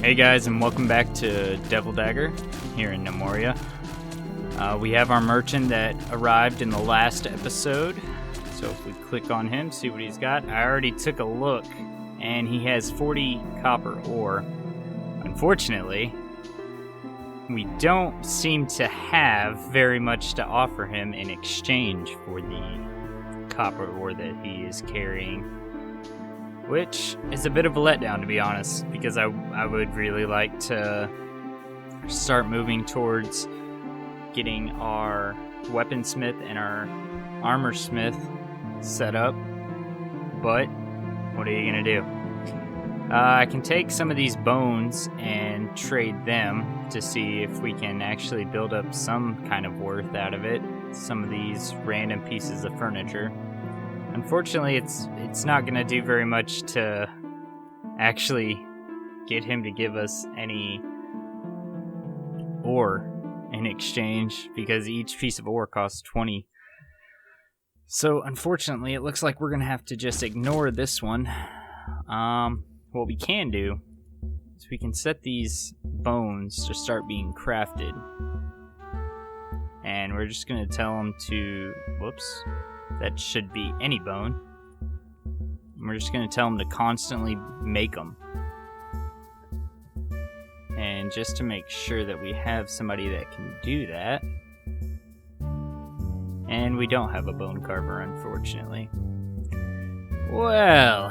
Hey guys, and welcome back to Devil Dagger here in Gnomoria. We have our merchant that arrived in the last episode, so if we click on him, see what he's got. I already took a look, and he has 40 copper ore. Unfortunately, we don't seem to have very much to offer him in exchange for the copper ore that he is carrying. Which is a bit of a letdown, to be honest, because I would really like to start moving towards getting our weaponsmith and our armorsmith set up. But what are you going to do? I can take some of these bones and trade them to see if we can actually build up some kind of worth out of it. Some of these random pieces of furniture. Unfortunately, it's not going to do very much to actually get him to give us any ore in exchange, because each piece of ore costs 20. So, unfortunately, it looks like we're going to have to just ignore this one. What we can do is we can set these bones to start being crafted. And we're just going to tell them to... Whoops. That should be any bone. We're just going to tell them to constantly make them. And just to make sure that we have somebody that can do that. And we don't have a bone carver, unfortunately. Well,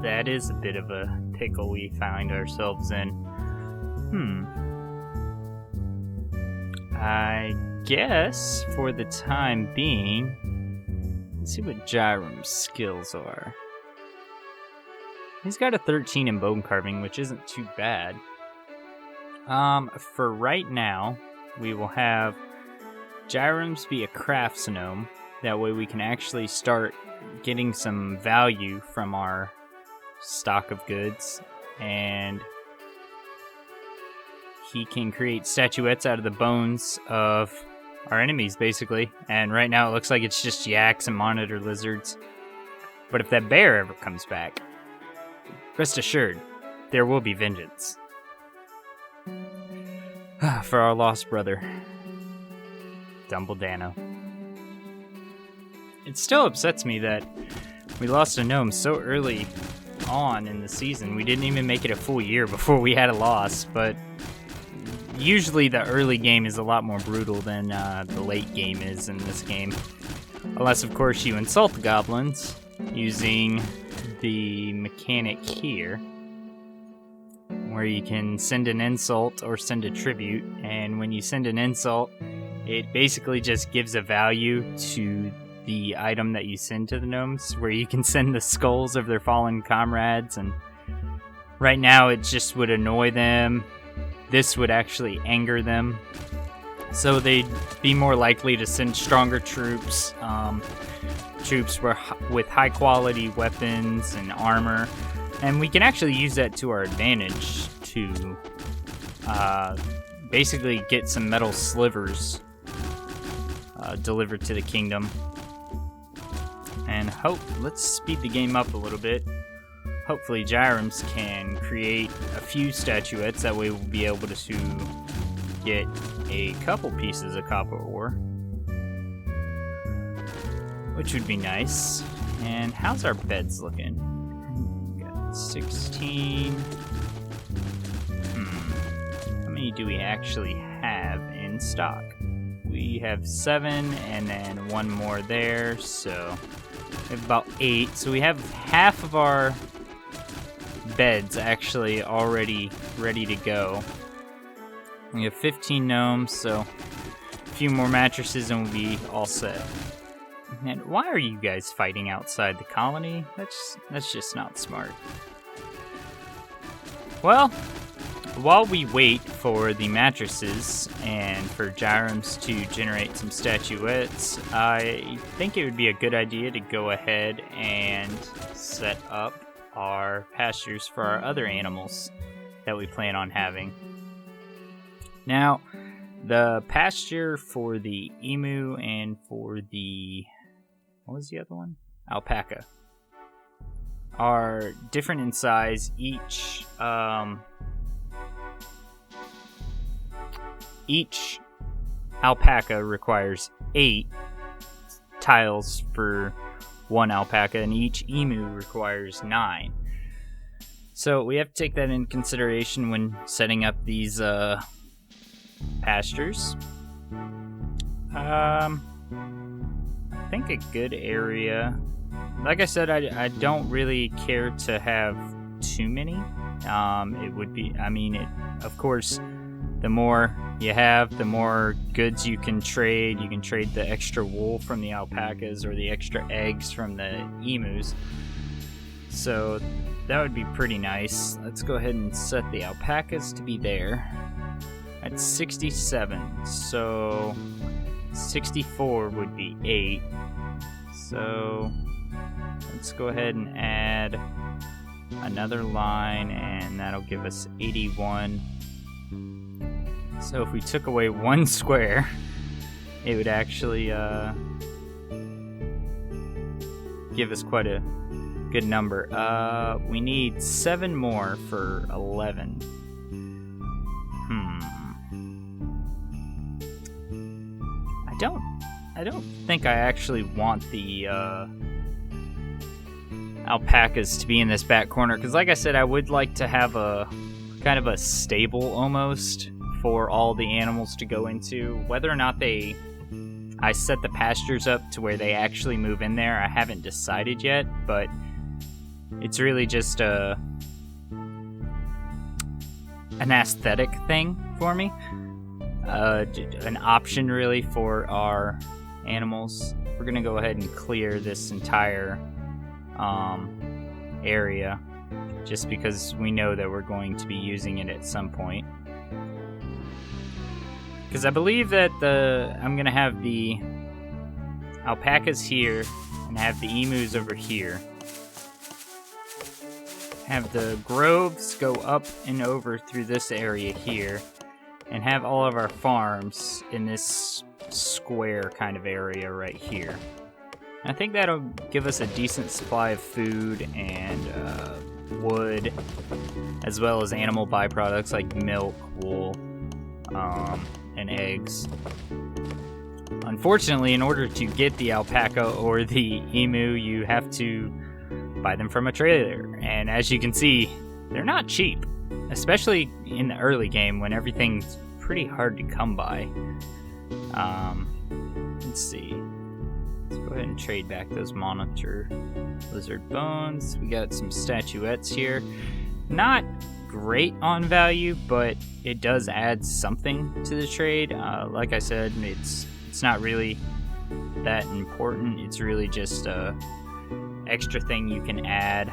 that is a bit of a pickle we find ourselves in. I guess for the time being, let's see what Jyrum's skills are. He's got a 13 in bone carving, which isn't too bad. For right now, we will have Jyrum's be a crafts gnome. That way we can actually start getting some value from our stock of goods, and he can create statuettes out of the bones of our enemies, basically. And right now it looks like it's just yaks and monitor lizards. But if that bear ever comes back, rest assured, there will be vengeance. For our lost brother, Dumbledano. It still upsets me that we lost a gnome so early on in the season. We didn't even make it a full year before we had a loss, but usually the early game is a lot more brutal than the late game is in this game. Unless, of course, you insult the goblins using the mechanic here, where you can send an insult or send a tribute, and when you send an insult, it basically just gives a value to the item that you send to the gnomes, where you can send the skulls of their fallen comrades, and right now it just would annoy them. This would actually anger them, so they'd be more likely to send stronger troops, troops with high quality weapons and armor, and we can actually use that to our advantage to basically get some metal slivers delivered to the kingdom. And let's speed the game up a little bit. Hopefully Jyrums can create a few statuettes, that way we'll be able to get a couple pieces of copper ore, which would be nice. And how's our beds looking? Got 16. How many do we actually have in stock? We have 7, and then 1 more there, so we have about 8. So we have half of our beds actually already ready to go. We have 15 gnomes, so a few more mattresses and we'll be all set. And why are you guys fighting outside the colony? That's just not smart. Well, while we wait for the mattresses and for Jyrums to generate some statuettes, I think it would be a good idea to go ahead and set up our pastures for our other animals that we plan on having. Now, the pasture for the emu and for the... what was the other one? Alpaca. are different in size. Each alpaca requires 8 tiles for one alpaca, and each emu requires 9. So we have to take that into consideration when setting up these pastures. I think a good area. Like I said, I don't really care to have too many. It would be, of course, the more you have, the more goods you can trade. You can trade the extra wool from the alpacas or the extra eggs from the emus. So that would be pretty nice. Let's go ahead and set the alpacas to be there at 67. So 64 would be 8. So let's go ahead and add another line, and that'll give us 81. So if we took away 1 square, it would actually give us quite a good number. We need 7 more for 11. I don't think I actually want the alpacas to be in this back corner, because like I said, I would like to have a kind of a stable almost for all the animals to go into. Whether or not I set the pastures up to where they actually move in there, I haven't decided yet, but it's really just an aesthetic thing for me. An option really for our animals. We're gonna go ahead and clear this entire area just because we know that we're going to be using it at some point. Because I believe that I'm gonna have the alpacas here and have the emus over here. Have the groves go up and over through this area here, and have all of our farms in this square kind of area right here. I think that'll give us a decent supply of food and wood, as well as animal byproducts like milk, wool, and eggs. Unfortunately, in order to get the alpaca or the emu, you have to buy them from a trader. And as you can see, they're not cheap, especially in the early game when everything's pretty hard to come by. Let's see. Let's go ahead and trade back those monitor lizard bones. We got some statuettes here. Not great on value, but it does add something to the trade. Like I said, it's not really that important. It's really just a extra thing you can add.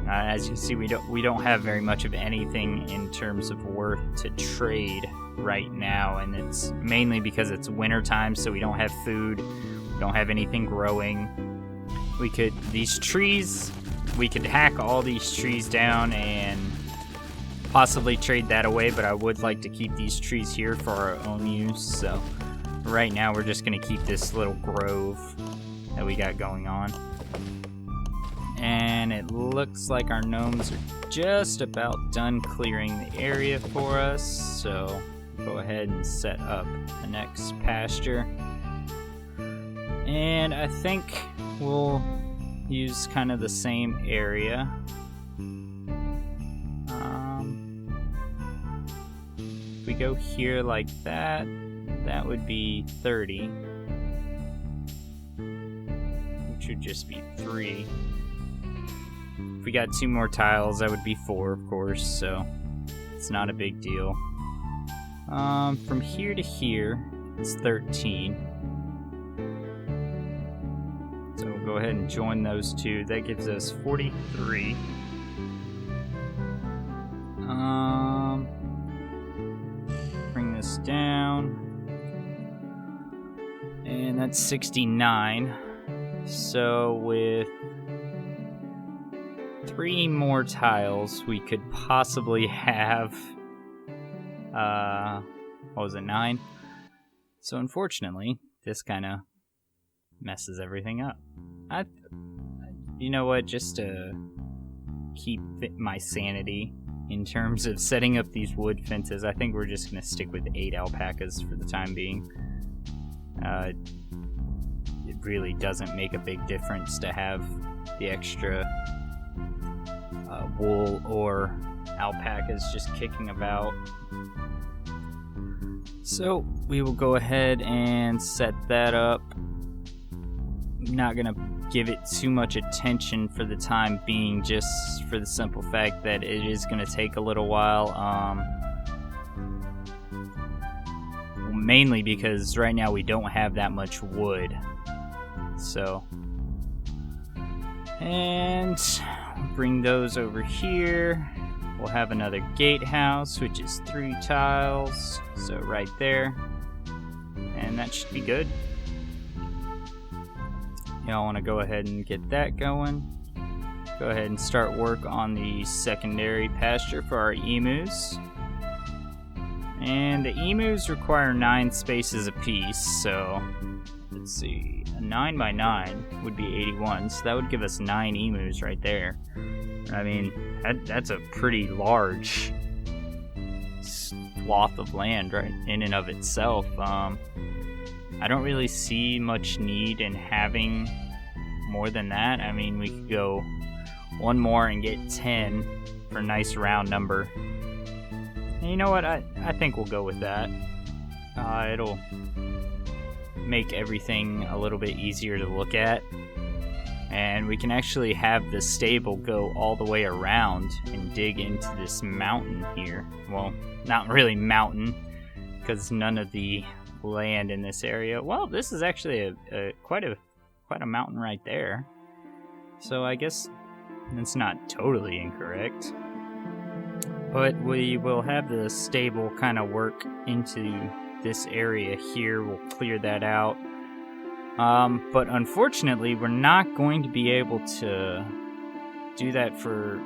As you can see, we don't have very much of anything in terms of worth to trade right now, and it's mainly because it's winter time, so we don't have food, we don't have anything growing. We could hack all these trees down and possibly trade that away, but I would like to keep these trees here for our own use. So right now we're just going to keep this little grove that we got going on. And it looks like our gnomes are just about done clearing the area for us, so go ahead and set up the next pasture. And I think we'll use kind of the same area. If we go here like that, that would be 30, which would just be 3. If we got 2 more tiles, that would be 4, of course, so it's not a big deal. From here to here, it's 13. So we'll go ahead and join those 2. That gives us 43. Bring this down. And that's 69. So with 3 more tiles, we could possibly have, 9? So unfortunately, this kind of messes everything up. you know what, just to keep my sanity in terms of setting up these wood fences, I think we're just going to stick with 8 alpacas for the time being. It really doesn't make a big difference to have the extra wool or alpacas just kicking about. So we will go ahead and set that up. I'm not going to give it too much attention for the time being, just for the simple fact that it is going to take a little while. Mainly because right now we don't have that much wood. So, and bring those over here. We'll have another gatehouse, which is 3 tiles. So right there. And that should be good. Y'all want to go ahead and get that going. Go ahead and start work on the secondary pasture for our emus. And the emus require 9 spaces apiece, so let's see, a 9 by 9 would be 81, so that would give us 9 emus right there. I mean, that's a pretty large swath of land right in and of itself. I don't really see much need in having more than that. I mean, we could go one more and get 10 for a nice round number. And you know what? I think we'll go with that. It'll make everything a little bit easier to look at. And we can actually have the stable go all the way around and dig into this mountain here. Well, not really mountain, because none of the land in this area. Well, this is actually quite a mountain right there. So I guess that's not totally incorrect. But we will have the stable kind of work into this area here. We'll clear that out. But unfortunately, we're not going to be able to do that for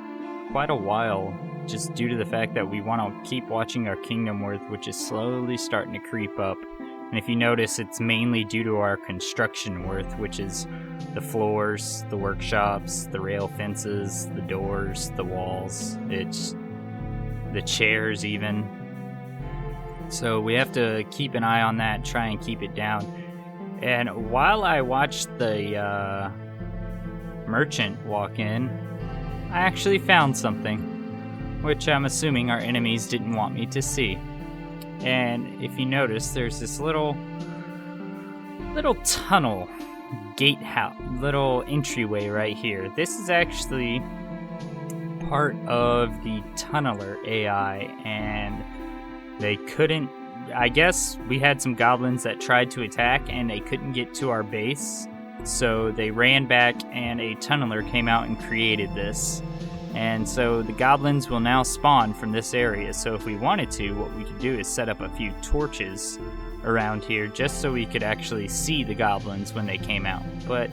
quite a while, just due to the fact that we want to keep watching our kingdom worth, which is slowly starting to creep up. And if you notice, it's mainly due to our construction worth, which is the floors, the workshops, the rail fences, the doors, the walls, it's the chairs even. So we have to keep an eye on that, try and keep it down. And while I watched the merchant walk in, I actually found something, which I'm assuming our enemies didn't want me to see. And if you notice, there's this little tunnel, gatehouse, little entryway right here. This is actually part of the tunneler AI, and they couldn't, I guess we had some goblins that tried to attack and they couldn't get to our base, so they ran back and a tunneler came out and created this. And so the goblins will now spawn from this area. So if we wanted to, what we could do is set up a few torches around here just so we could actually see the goblins when they came out. But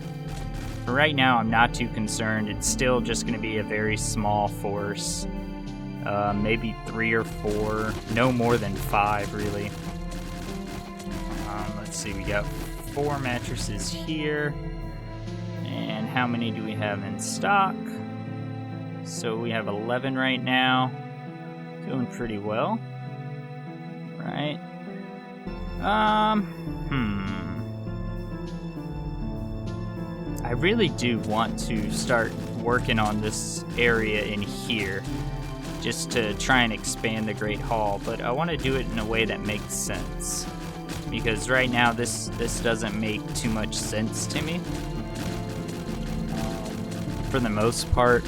for right now, I'm not too concerned. It's still just going to be a very small force. Maybe 3 or 4, no more than 5 really. Let's see, we got 4 mattresses here. And how many do we have in stock? So we have 11 right now. Doing pretty well. Right. I really do want to start working on this area in here, just to try and expand the Great Hall, but I want to do it in a way that makes sense, because right now this doesn't make too much sense to me. For the most part,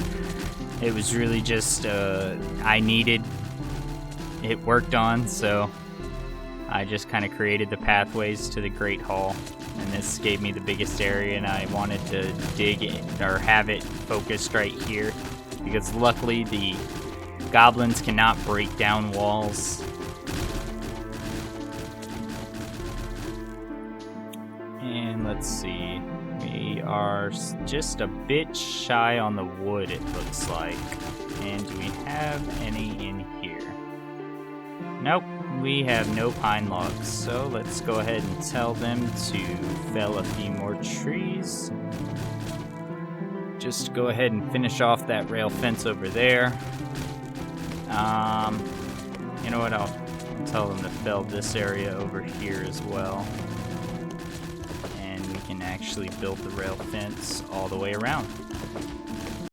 it was really just I needed it worked on, so I just kind of created the pathways to the Great Hall, and this gave me the biggest area, and I wanted to dig it or have it focused right here, because luckily the goblins cannot break down walls. And let's see, we are just a bit shy on the wood, it looks like. And do we have any in here? Nope, we have no pine logs, so let's go ahead and tell them to fell a few more trees. just go ahead and finish off that rail fence over there. You know what? I'll tell them to fell this area over here as well. And we can actually build the rail fence all the way around.